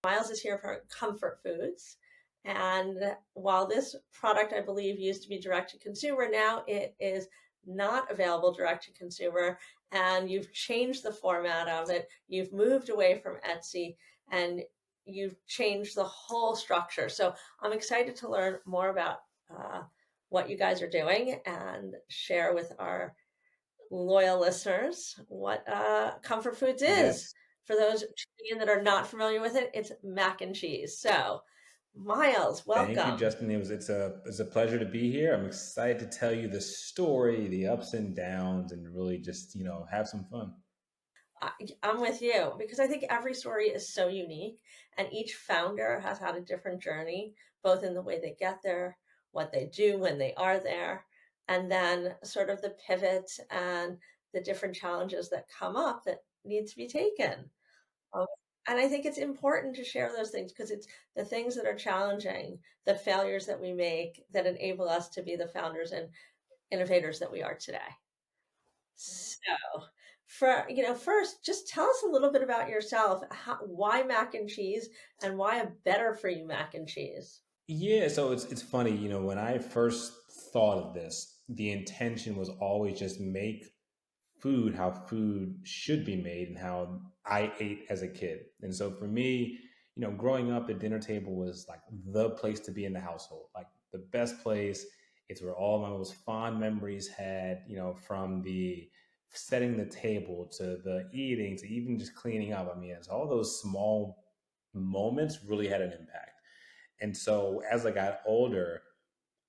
Myles is here for comfort foods. And while this product, I believe, used to be direct to consumer, now it is not available direct to consumer. And you've changed the format of it. You've moved away from Etsy and you've changed the whole structure. So I'm excited to learn more about what you guys are doing and share with our loyal listeners what comfort foods is. Yes. For those tuning in that are not familiar with it, it's mac and cheese. So, Myles, Thank you, welcome. Justin. It's a pleasure to be here. I'm excited to tell you the story, the ups and downs, and really just have some fun. I, I'm with you because I think every story is so unique, and each founder has had a different journey, both in the way they get there, what they do when they are there, and then sort of the pivots and the different challenges that come up that need to be taken. Um, and I think it's important to share those things because it's the things that are challenging, the failures that we make that enable us to be the founders and innovators that we are today. So, first, just tell us a little bit about yourself. Why mac and cheese, and why a better for you mac and cheese? Yeah, so it's funny, when I first thought of this, the intention was always just make food how food should be made and how I ate as a kid. And so for me, growing up, the dinner table was like the place to be in the household, like the best place. It's where all my most fond memories had, from the setting the table to the eating to even just cleaning up. I mean, it's all those small moments really had an impact. And so as I got older,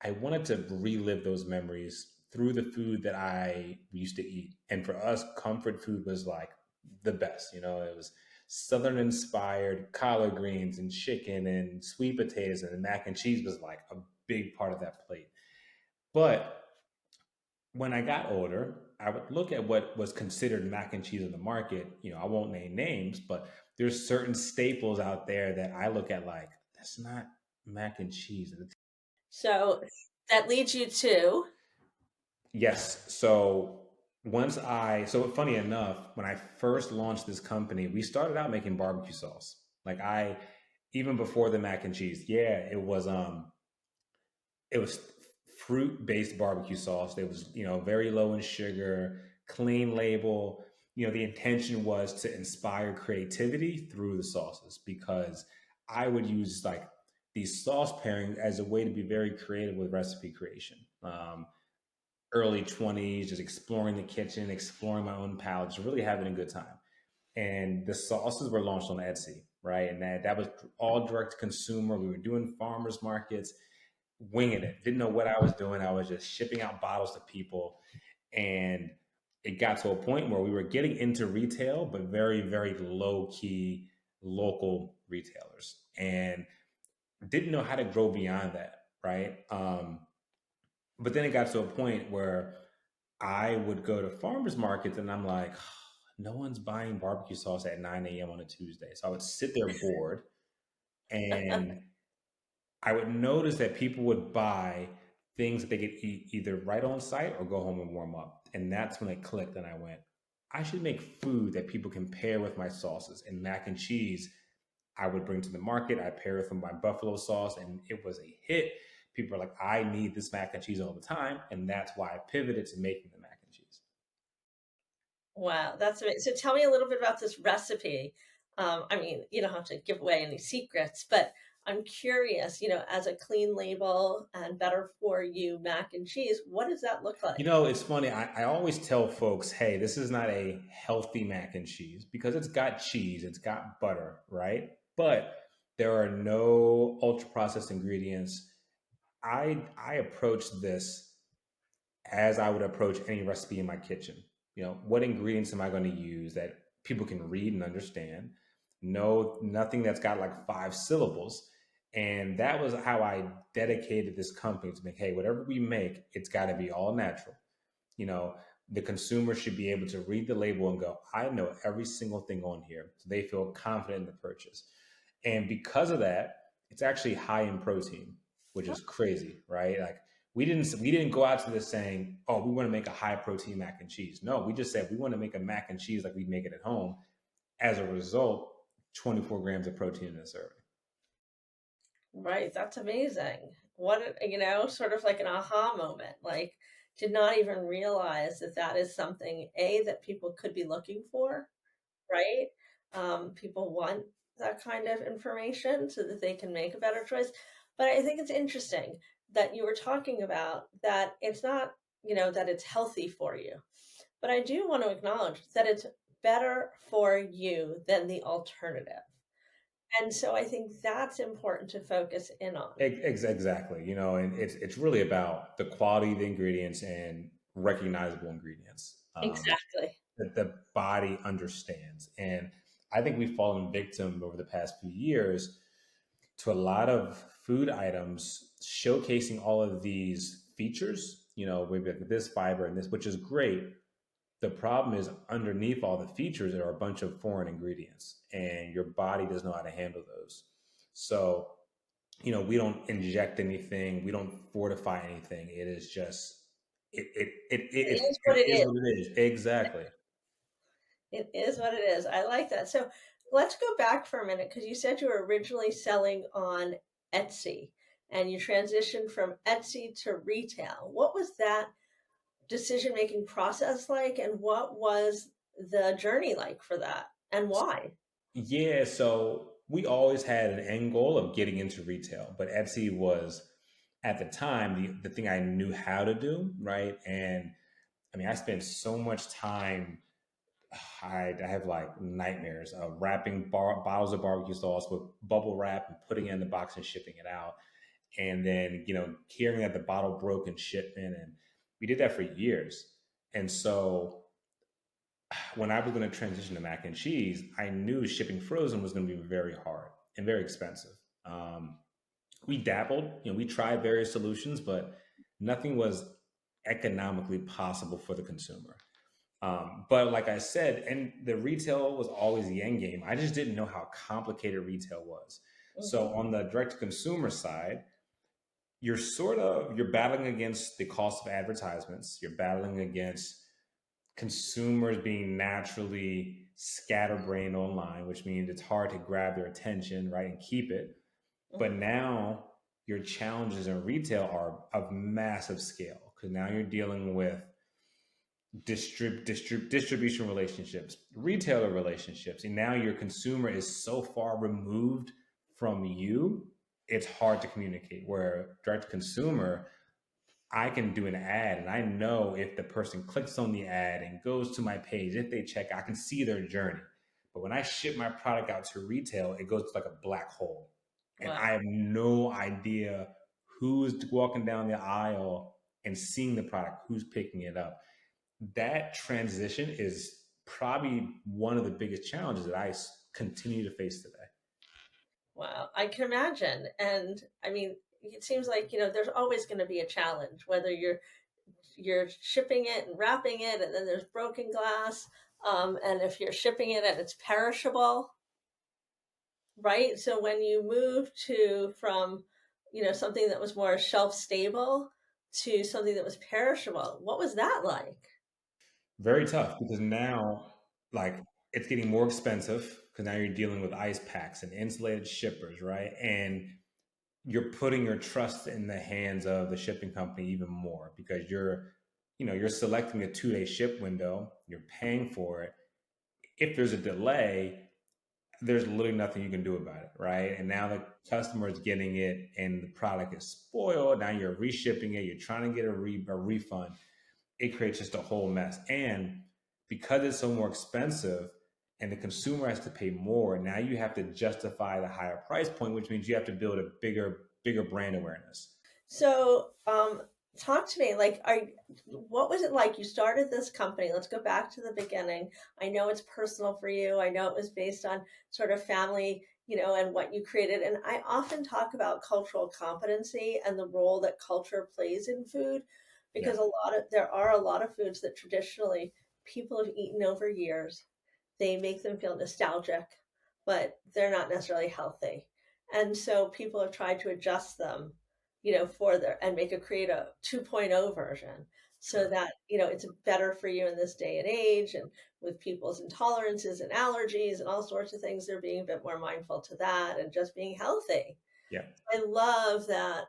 I wanted to relive those memories through the food that I used to eat. And for us, comfort food was like the best. It was Southern inspired collard greens and chicken and sweet potatoes, and the mac and cheese was like a big part of that plate. But when I got older, I would look at what was considered mac and cheese in the market. I won't name names, but there's certain staples out there that I look at like, that's not mac and cheese. So that leads you to, Yes. So funny enough, when I first launched this company, we started out making barbecue sauce. Even before the mac and cheese, yeah, it was fruit based barbecue sauce. It was, very low in sugar, clean label. The intention was to inspire creativity through the sauces because I would use like these sauce pairings as a way to be very creative with recipe creation. Early 20s, just exploring the kitchen, exploring my own palate, just really having a good time. And the sauces were launched on Etsy, right? And that was all direct to consumer. We were doing farmers markets, winging it. Didn't know what I was doing. I was just shipping out bottles to people. And it got to a point where we were getting into retail, but very, very low key local retailers. And didn't know how to grow beyond that, right? But then it got to a point where I would go to farmers markets and I'm like, no one's buying barbecue sauce at 9 a.m. on a Tuesday. So I would sit there bored and I would notice that people would buy things that they could eat either right on site or go home and warm up. And that's when it clicked and I went, I should make food that people can pair with my sauces. And mac and cheese, I would bring to the market. I pair it with my buffalo sauce and it was a hit. People are like, I need this mac and cheese all the time. And that's why I pivoted to making the mac and cheese. wow, that's amazing. So tell me a little bit about this recipe. I mean, you don't have to give away any secrets, but I'm curious, as a clean label and better for you mac and cheese, what does that look like? It's funny. I always tell folks, hey, this is not a healthy mac and cheese because it's got cheese, it's got butter, right? But there are no ultra processed ingredients. I approach this as I would approach any recipe in my kitchen. What ingredients am I going to use that people can read and understand? No, nothing that's got like five syllables. And that was how I dedicated this company to make, hey, whatever we make, it's got to be all natural. You know, the consumer should be able to read the label and go, I know every single thing on here. So they feel confident in the purchase. And because of that, it's actually high in protein, which is crazy, right? Like we didn't go out to this saying, oh, we want to make a high protein mac and cheese. No, we just said we want to make a mac and cheese like we make it at home. As a result, 24 grams of protein in a serving. Right, that's amazing. Sort of like an aha moment, like, did not even realize that that is something, A, that people could be looking for, right? People want that kind of information so that they can make a better choice. But I think it's interesting that you were talking about that it's not, that it's healthy for you. But I do want to acknowledge that it's better for you than the alternative. And so I think that's important to focus in on. Exactly. And it's really about the quality of the ingredients and recognizable ingredients Exactly. that the body understands. And I think we've fallen victim over the past few years to a lot of food items showcasing all of these features, maybe like this fiber and this, which is great. The problem is underneath all the features there are a bunch of foreign ingredients, and your body doesn't know how to handle those. So, we don't inject anything, we don't fortify anything. It is just It is what it it is is. what it is. Exactly. It is what it is. I like that. So let's go back for a minute because you said you were originally selling on Etsy and you transitioned from Etsy to retail. What was that decision-making process like, and what was the journey like for that, and why? Yeah, so we always had an end goal of getting into retail, but Etsy was at the time the thing I knew how to do, right? And I mean, I spent so much time. I have like nightmares of wrapping bottles of barbecue sauce with bubble wrap and putting it in the box and shipping it out, and then hearing that the bottle broke in shipment, and we did that for years. And so when I was going to transition to mac and cheese, I knew shipping frozen was going to be very hard and very expensive. Um, we dabbled, we tried various solutions, but nothing was economically possible for the consumer. But like I said, and the retail was always the end game. I just didn't know how complicated retail was. So Mhm. on the direct to consumer side, you're battling against the cost of advertisements. You're battling against consumers being naturally scatterbrained online, which means it's hard to grab their attention, right, and keep it. But Mhm. now your challenges in retail are of massive scale because now you're dealing with distribution relationships, retailer relationships, and now your consumer is so far removed from you, it's hard to communicate. Where direct to consumer, I can do an ad and I know if the person clicks on the ad and goes to my page, if they check, I can see their journey. But when I ship my product out to retail, it goes to like a black hole. And Wow. I have no idea who's walking down the aisle and seeing the product, who's picking it up. That transition is probably one of the biggest challenges that I continue to face today. Wow, I can imagine. And I mean, it seems like, there's always going to be a challenge, whether you're shipping it and wrapping it, and then there's broken glass. And if you're shipping it and it's perishable, right? So when you move to from, something that was more shelf stable to something that was perishable, what was that like? Very tough because now, like, it's getting more expensive because now you're dealing with ice packs and insulated shippers, right? And you're putting your trust in the hands of the shipping company even more because you're selecting a 2-day ship window, you're paying for it. If there's a delay, there's literally nothing you can do about it, right? And now the customer is getting it and the product is spoiled. Now you're reshipping it, you're trying to get a refund. It creates just a whole mess. And because it's so more expensive and the consumer has to pay more, now you have to justify the higher price point, which means you have to build a bigger brand awareness. So, talk to me. Like, what was it like? You started this company. Let's go back to the beginning. I know it's personal for you. I know it was based on sort of family, and what you created. And I often talk about cultural competency and the role that culture plays in food, Yeah. because there are a lot of foods that traditionally people have eaten over years. They make them feel nostalgic, but they're not necessarily healthy. And so people have tried to adjust them, for their and make create a 2.0 version. so Sure. that, it's better for you in this day and age. And with people's intolerances and allergies and all sorts of things, they're being a bit more mindful to that and just being healthy. Yeah. I love that,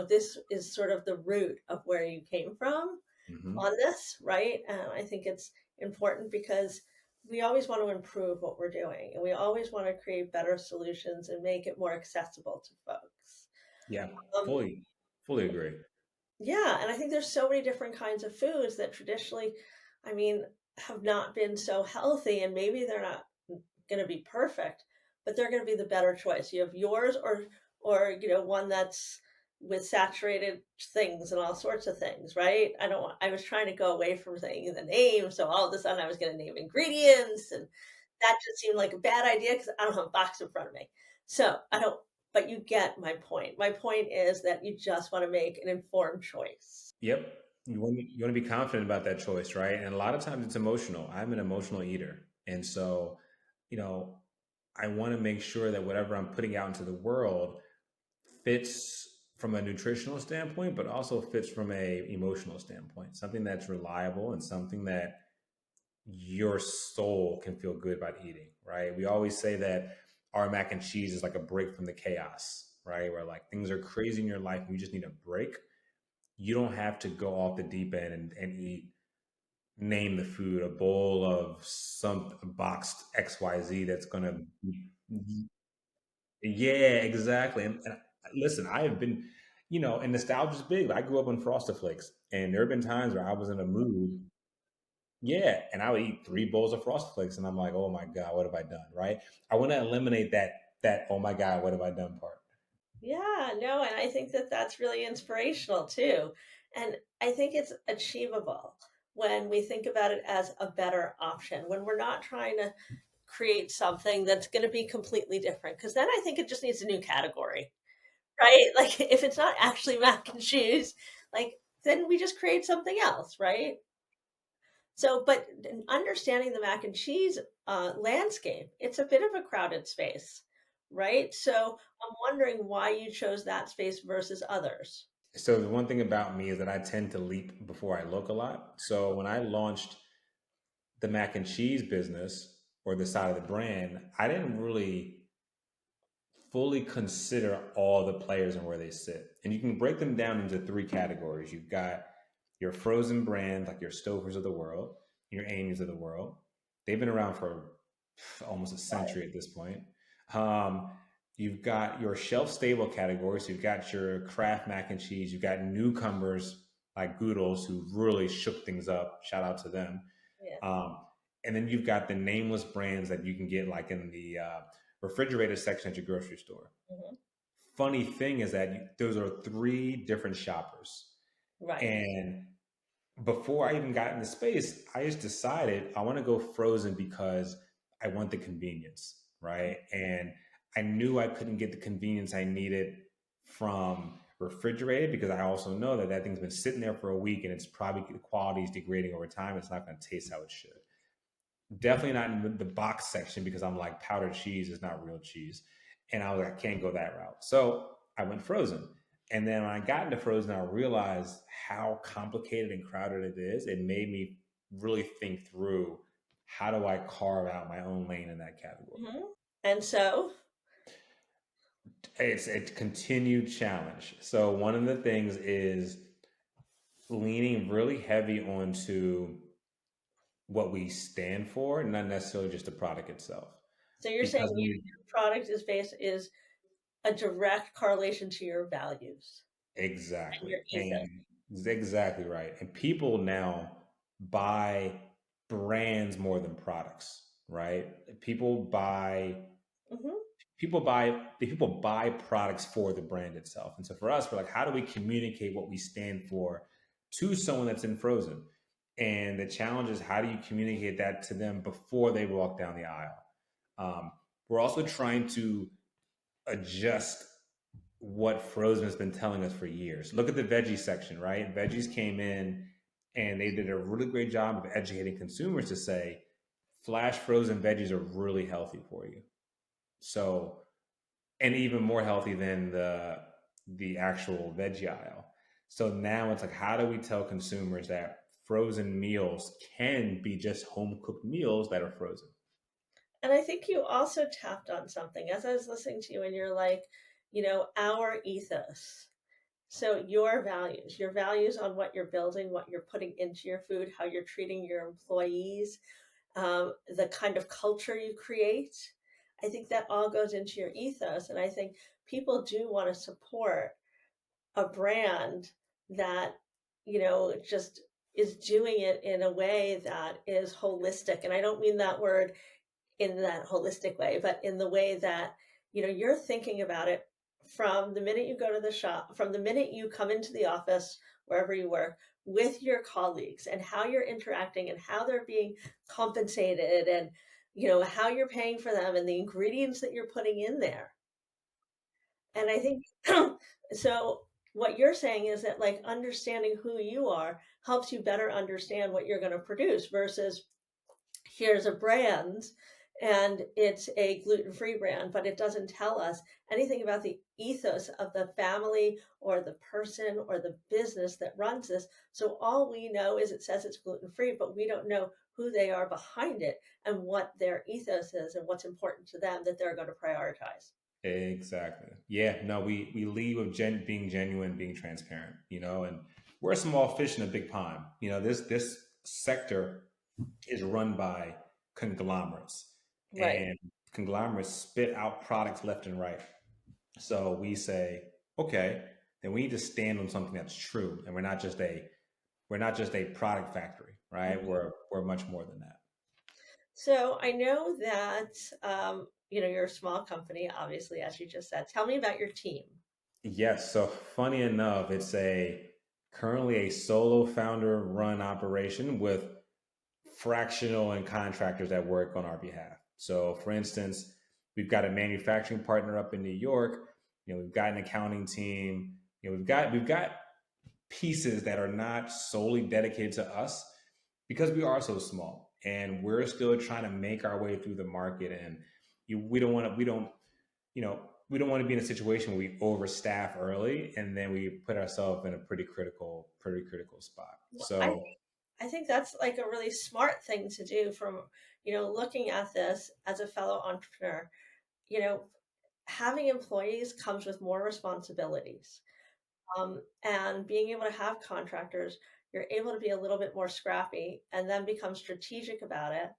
this is sort of the root of where you came from Hmm. on this, right? And I think it's important because we always want to improve what we're doing and we always want to create better solutions and make it more accessible to folks. Yeah. Um, Fully agree. yeah, and I think there's so many different kinds of foods that traditionally, I mean, have not been so healthy, and maybe they're not going to be perfect, but they're going to be the better choice. You have yours, or one that's with saturated things and all sorts of things, right? I don't want, I was trying to go away from saying the name, so all of a sudden I was going to name ingredients, and that just seemed like a bad idea because I don't have a box in front of me. So I don't, but you get my point. My point is that you just want to make an informed choice. Yep. You want to be confident about that choice, right? And a lot of times it's emotional. I'm an emotional eater. And so, you know, I want to make sure that whatever I'm putting out into the world fits from a nutritional standpoint, but also fits from a emotional standpoint. Something that's reliable and something that your soul can feel good about eating, right? We always say that our mac and cheese is like a break from the chaos, right? Where like things are crazy in your life and you just need a break. You don't have to go off the deep end and eat, name the food, a bowl of some boxed XYZ that's going to be, yeah, exactly. And listen, I have been, and nostalgia's big. I grew up on Frosted Flakes, and there have been times where I was in a mood, yeah, and I would eat 3 bowls of Frosted Flakes, and I'm like, oh my God, what have I done? Right? I want to eliminate that oh my God, what have I done part. Yeah, no, and I think that that's really inspirational too. And I think it's achievable when we think about it as a better option, when we're not trying to create something that's going to be completely different. Because then I think it just needs a new category, right? Like if it's not actually mac and cheese, like then we just create something else, right? So, but understanding the mac and cheese landscape, it's a bit of a crowded space, right? So I'm wondering why you chose that space versus others. So the one thing about me is that I tend to leap before I look a lot. So when I launched the mac and cheese business or the side of the brand, I didn't really fully consider all the players and where they sit. And you can break them down into 3 categories. You've got your frozen brands like your Stouffer's of the world, your Amy's of the world. They've been around for almost a Right. century at this point. Um, you've got your shelf stable categories. You've got your Kraft mac and cheese. You've got newcomers like Goodles who really shook things up. Shout out to them. Yeah. Um, and then you've got the nameless brands that you can get like in the refrigerator section at your grocery store. Hmm. Funny thing is that those are 3 different shoppers. Right. And before I even got in the space, I just decided I want to go frozen because I want the convenience, right? And I knew I couldn't get the convenience I needed from refrigerated because I also know that that thing's been sitting there for a week and it's probably the quality is degrading over time. It's not going to taste how it should. Definitely not in the box section because I'm like powdered cheese is not real cheese, and I was like, I can't go that route. So I went frozen, and then when I got into frozen, I realized how complicated and crowded it is. It made me really think through how do I carve out my own lane in that category. Hmm. And so, It's a continued challenge. So one of the things is leaning really heavy onto what we stand for, not necessarily just the product itself. so you're saying Because when you your product is a direct correlation to your values and Exactly. your ethos. And exactly right. And people now buy brands more than products, right? Hmm. People buy products for the brand itself. And so for us, we're like, how do we communicate what we stand for to someone that's in frozen? And the challenge is how do you communicate that to them before they walk down the aisle? We're also trying to adjust what Frozen has been telling us for years. Look at the veggie section, right? Veggies came in and they did a really great job of educating consumers to say flash frozen veggies are really healthy for you. So, and even more healthy than the actual veggie aisle. So now it's like, how do we tell consumers that frozen meals can be just home cooked meals that are frozen? And I think you also tapped on something as I was listening to you, and you're like, our ethos. So your values on what you're building, what you're putting into your food, how you're treating your employees, the kind of culture you create. I think that all goes into your ethos. And I think people do want to support a brand that, just is doing it in a way that is holistic. And I don't mean that word in that holistic way, but in the way that, you're thinking about it from the minute you go to the shop, from the minute you come into the office, wherever you work, with your colleagues and how you're interacting and how they're being compensated and, how you're paying for them and the ingredients that you're putting in there. And I think so what you're saying is that like understanding who you are helps you better understand what you're going to produce versus here's a brand and it's a gluten-free brand, but it doesn't tell us anything about the ethos of the family or the person or the business that runs this. So all we know is it says it's gluten-free, but we don't know who they are behind it and what their ethos is and what's important to them that they're going to prioritize. Exactly. Yeah. No, we lead with being genuine, being transparent, and we're a small fish in a big pond. This sector is run by conglomerates, Right. and conglomerates spit out products left and right. So we say, okay, then we need to stand on something that's true, and we're not just a product factory, right? Mhm. We're much more than that. So I know that you're a small company, obviously, as you just said. Tell me about your team. Yes. So funny enough, it's a currently a solo founder run operation with fractional and contractors that work on our behalf. So for instance, we've got a manufacturing partner up in New York. We've got an accounting team. We've got pieces that are not solely dedicated to us because we are so small and we're still trying to make our way through the market. And we don't want to, we don't want to be in a situation where we overstaff early and then we put ourselves in a pretty critical spot. Well, So I think that's like a really smart thing to do from, looking at this as a fellow entrepreneur. You know, having employees comes with more responsibilities. And being able to have contractors, you're able to be a little bit more scrappy and then become strategic about it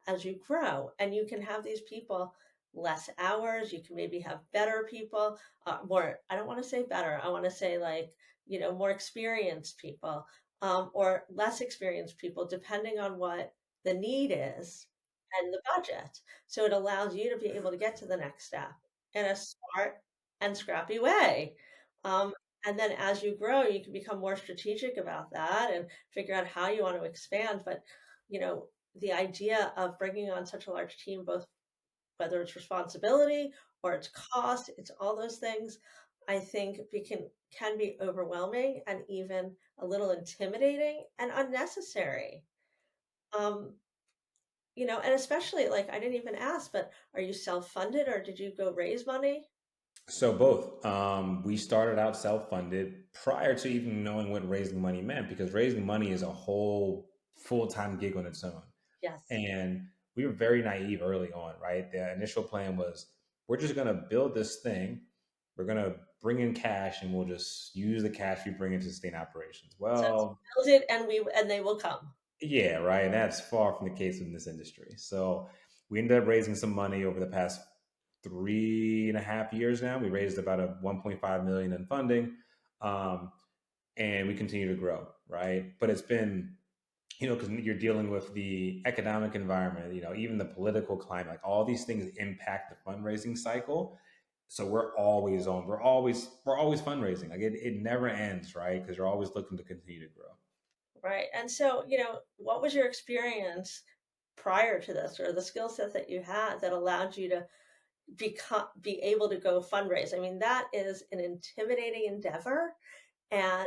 as you grow. And you can have these people less hours. You can maybe have better people, more, I don't want to say better. I want to say like, more experienced people, or less experienced people, depending on what the need is and the budget. So it allows you to be able to get to the next step in a smart and scrappy way. Um, and then as you grow, you can become more strategic about that and figure out how you want to expand. But, the idea of bringing on such a large team, both whether it's responsibility or it's cost, it's all those things, I think can be overwhelming and even a little intimidating and unnecessary. Um, and especially like I didn't even ask, but are you self-funded or did you go raise money? So both. We started out self-funded prior to even knowing what raising money meant, because raising money is a whole full-time gig on its own. Yes. And we were very naive early on, right? The initial plan was we're just going to build this thing. We're going to bring in cash and we'll just use the cash we bring in to sustain operations. So it's Well, build it and they will come. yeah, right. And that's far from the case in this industry. So we ended up raising some money over the past 3.5 years now. We raised about a 1.5 million in funding. Um, and we continue to grow, right? But it's been, because you're dealing with the economic environment, even the political climate, like all these things impact the fundraising cycle. So we're always on. We're always fundraising. Like it never ends, right? Because you're always looking to continue to grow. Right. And so, what was your experience prior to this or the skill set that you had that allowed you to be able to go fundraise? I mean, that is an intimidating endeavor and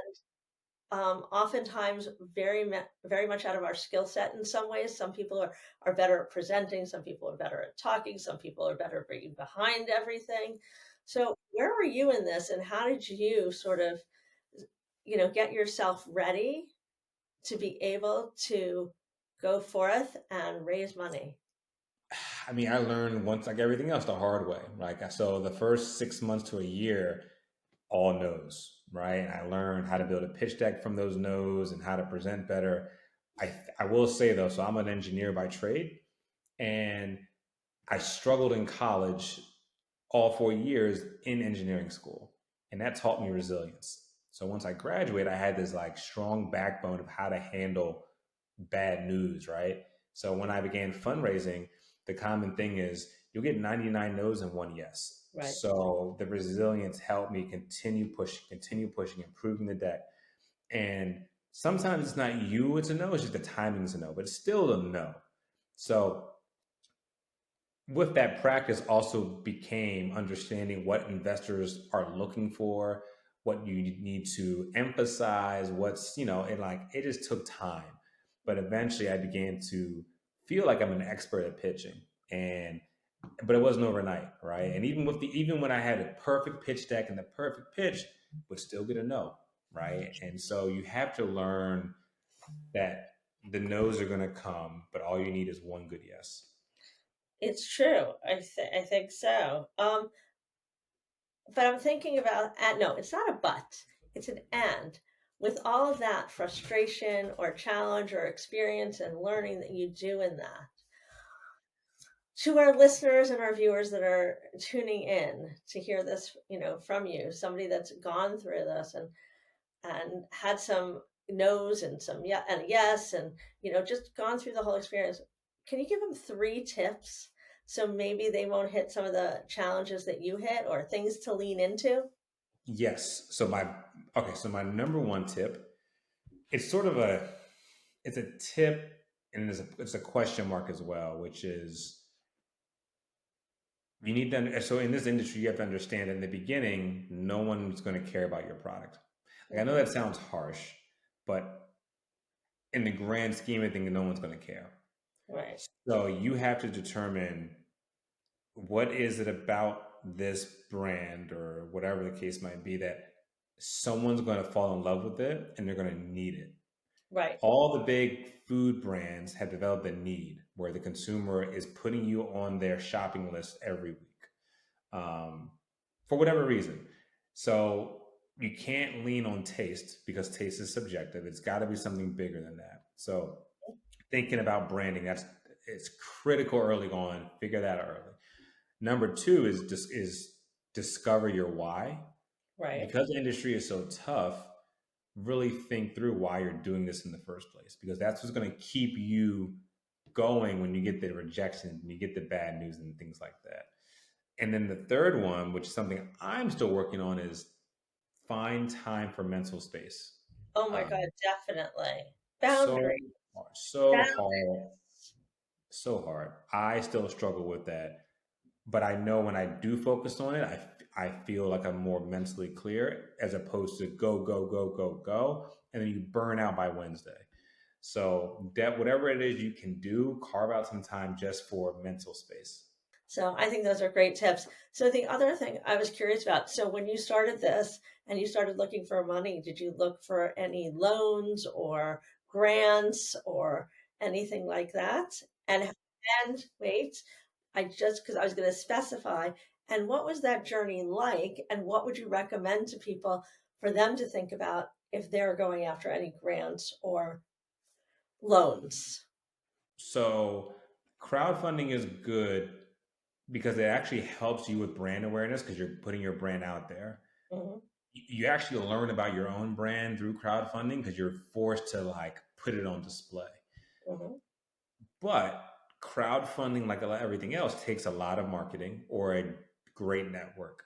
oftentimes very much out of our skill set in some ways. Some people are better at presenting, some people are better at talking, some people are better at being behind everything. So where were you in this and how did you sort of get yourself ready to be able to go forth and raise money? I mean, I learned once like everything else the hard way. Like so, the first 6 months to a year, all no's, right? And I learned how to build a pitch deck from those no's and how to present better. I will say though, so I'm an engineer by trade, and I struggled in college all 4 years in engineering school, and that taught me resilience. So once I graduated, I had this like strong backbone of how to handle bad news, right? So when I began fundraising, the common thing is you'll get 99 no's and one yes. Right. So the resilience helped me continue pushing, improving the deck. And sometimes it's not you, it's a no, it's just the timing's a no, but it's still a no. So with that practice also became understanding what investors are looking for, what you need to emphasize, and like it just took time. But eventually I began to feel like I'm an expert at pitching. And but it wasn't overnight, right? And even when I had a perfect pitch deck and the perfect pitch, would still get a no, right? And so you have to learn that the no's are gonna come, but all you need is one good yes. It's true. I think so. But I'm thinking about, and no, it's not a but, it's an and. With all of that frustration or challenge or experience and learning that you do in that, to our listeners and our viewers that are tuning in to hear this, from you, somebody that's gone through this and had some no's and some yeah and a yes, and just gone through the whole experience. Can you give them 3 tips so maybe they won't hit some of the challenges that you hit, or things to lean into? Yes. So my number one tip, it's sort of it's a tip and it's a question mark as well, which is you need to so in this industry you have to understand in the beginning no one's going to care about your product. Like I know Hmm. that sounds harsh, but in the grand scheme of things no one's going to care. Right. So you have to determine what is it about this brand or whatever the case might be that someone's going to fall in love with it and they're going to need it. Right. All the big food brands have developed a need where the consumer is putting you on their shopping list every week, for whatever reason. So you can't lean on taste because taste is subjective. It's got to be something bigger than that. So thinking about branding, it's critical early on. Figure that out early. Number two is discover your why. Right. Because the industry is so tough, really think through why you're doing this in the first place, because that's what's going to keep you going when you get the rejection, when you get the bad news and things like that. And then the third one, which is something I'm still working on, is find time for mental space. Oh my Um, God, definitely. so Boundaries. hard, so hard, Boundaries. so hard. I still struggle with that, but I know when I do focus on it, I feel like I'm more mentally clear as opposed to go go go go go, and then you burn out by Wednesday. So that whatever it is you can do, carve out some time just for mental space. So I think those are great tips. So the other thing I was curious about, so when you started this and you started looking for money, did you look for any loans or grants or anything like that? And wait, I just because I was going to specify, and what was that journey like? And what would you recommend to people for them to think about if they're going after any grants or loans? So crowdfunding is good because it actually helps you with brand awareness because you're putting your brand out there. Hmm. You actually learn about your own brand through crowdfunding because you're forced to like put it on display. Hmm. But crowdfunding, like everything else, takes a lot of marketing or a great network,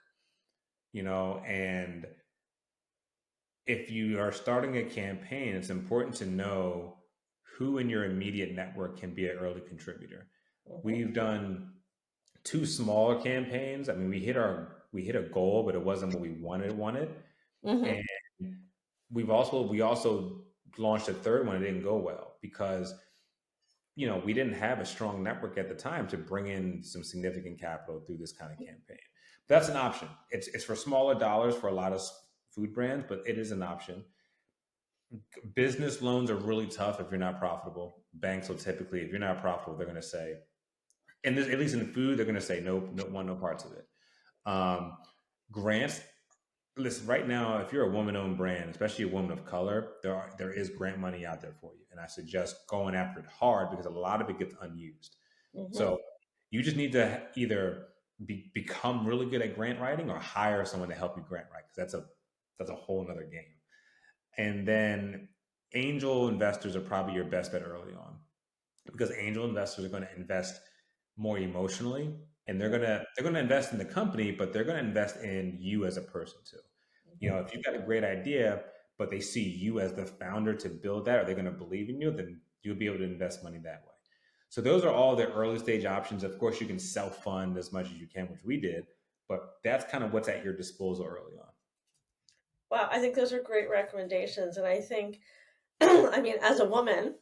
and if you are starting a campaign, it's important to know who in your immediate network can be an early contributor. Hmm. We've done two smaller campaigns. I mean, we hit a goal, but it wasn't what we wanted. Hmm. And we also launched a third one. It didn't go well because we didn't have a strong network at the time to bring in some significant capital through this kind of campaign. That's an option. It's for smaller dollars for a lot of food brands, but it is an option. Business loans are really tough if you're not profitable. Banks will typically, if you're not profitable, they're going to say, and this, at least in food, they're going to say no, no, want no parts of it. Um, Grants, listen, right now, if you're a woman-owned brand, especially a woman of color, there is grant money out there for you, and I suggest going after it hard because a lot of it gets unused. Hmm. So you just need to either become really good at grant writing or hire someone to help you grant write because that's a whole nother game. And then angel investors are probably your best bet early on because angel investors are going to invest more emotionally and they're going to invest in the company, but they're going to invest in you as a person too. If you've got a great idea but they see you as the founder to build that, or they're going to believe in you, then you'll be able to invest money that way. So those are all the early stage options. Of course, you can self fund as much as you can, which we did, but that's kind of what's at your disposal early on. Wow, I think those are great recommendations. And I think, I mean, as a woman,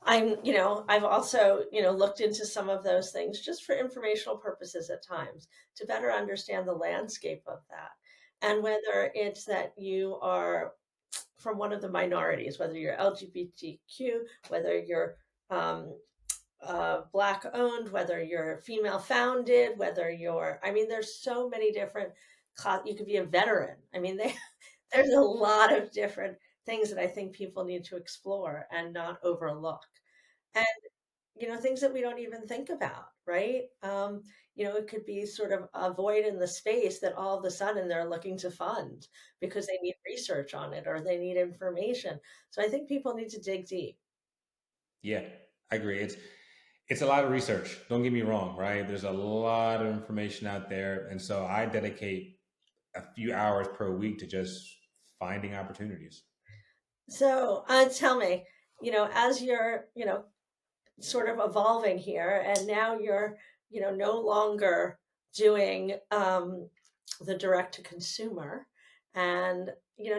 I've also, looked into some of those things just for informational purposes at times to better understand the landscape of that. And whether it's that you are from one of the minorities, whether you're LGBTQ, whether you're um, Black owned, whether you're female founded, whether I mean, there's so many different, you could be a veteran. I mean, there's a lot of different things that I think people need to explore and not overlook. And, things that we don't even think about, right? It could be sort of a void in the space that all of a sudden they're looking to fund because they need research on it or they need information. So I think people need to dig deep. Yeah, I agree. It's a lot of research. Don't get me wrong, right? There's a lot of information out there, and so I dedicate a few hours per week to just finding opportunities. So tell me, as you're, sort of evolving here, and now you're, no longer doing the direct to consumer. And,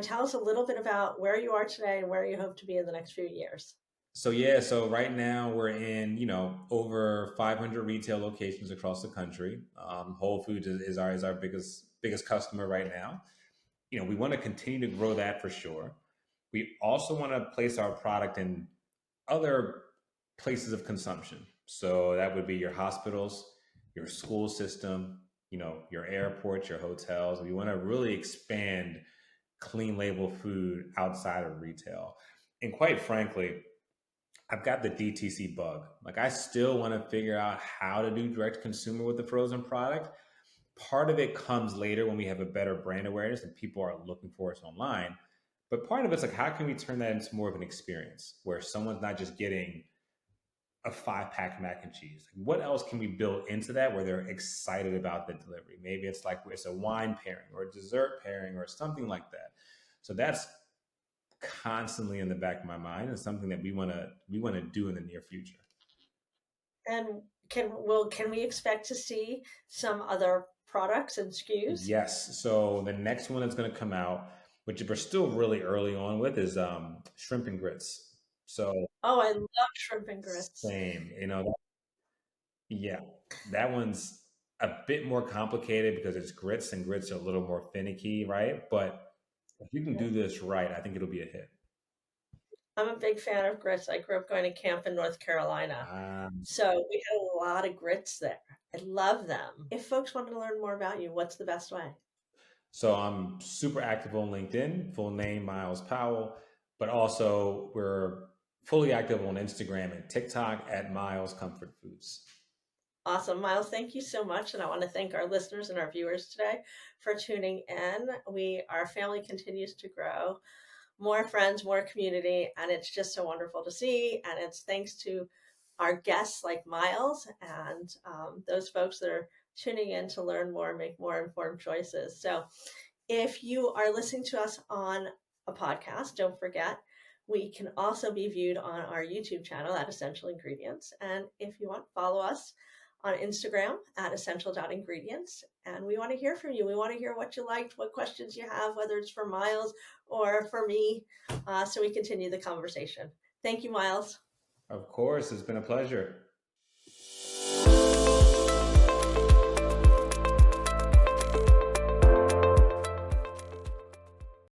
tell us a little bit about where you are today and where you hope to be in the next few years. So yeah, so right now we're in over 500 retail locations across the country. Whole Foods is our biggest customer right now. We want to continue to grow that for sure. We also want to place our product in other places of consumption. So that would be your hospitals, your school system, your airports, your hotels. We want to really expand clean label food outside of retail. And quite frankly, I've got the DTC bug. Like I still want to figure out how to do direct consumer with the frozen product. Part of it comes later when we have a better brand awareness and people are looking for us online. But part of it's like, how can we turn that into more of an experience where someone's not just getting a 5-pack mac and cheese? Like, what else can we build into that where they're excited about the delivery? Maybe it's like it's a wine pairing or a dessert pairing or something like that. So that's constantly in the back of my mind and something that we want to do in the near future. And can we expect to see some other products and SKUs? Yes. So the next one that's going to come out, which we're still really early on with, is shrimp and grits. So Oh, I love shrimp and grits. same, yeah, that one's a bit more complicated because it's grits and grits are a little more finicky, right? But if you can do this right, I think it'll be a hit. I'm a big fan of grits. I grew up going to camp in North Carolina. Um, So we had a lot of grits there. I love them. If folks want to learn more about you, what's the best way? so I'm super active on LinkedIn, full name Myles Powell, but also we're fully active on Instagram and TikTok at Miles Comfort Foods. Awesome. Myles, thank you so much. And I want to thank our listeners and our viewers today for tuning in. Our family continues to grow, more friends, more community, and it's just so wonderful to see. And it's thanks to our guests like Myles and those folks that are tuning in to learn more, make more informed choices. So if you are listening to us on a podcast, don't forget we can also be viewed on our YouTube channel at Essential Ingredients. And if you want, follow us on Instagram at essential.ingredients. And we want to hear from you. We want to hear what you liked, what questions you have, whether it's for Myles or for me, so we continue the conversation. Thank you, Myles. Of course, it's been a pleasure.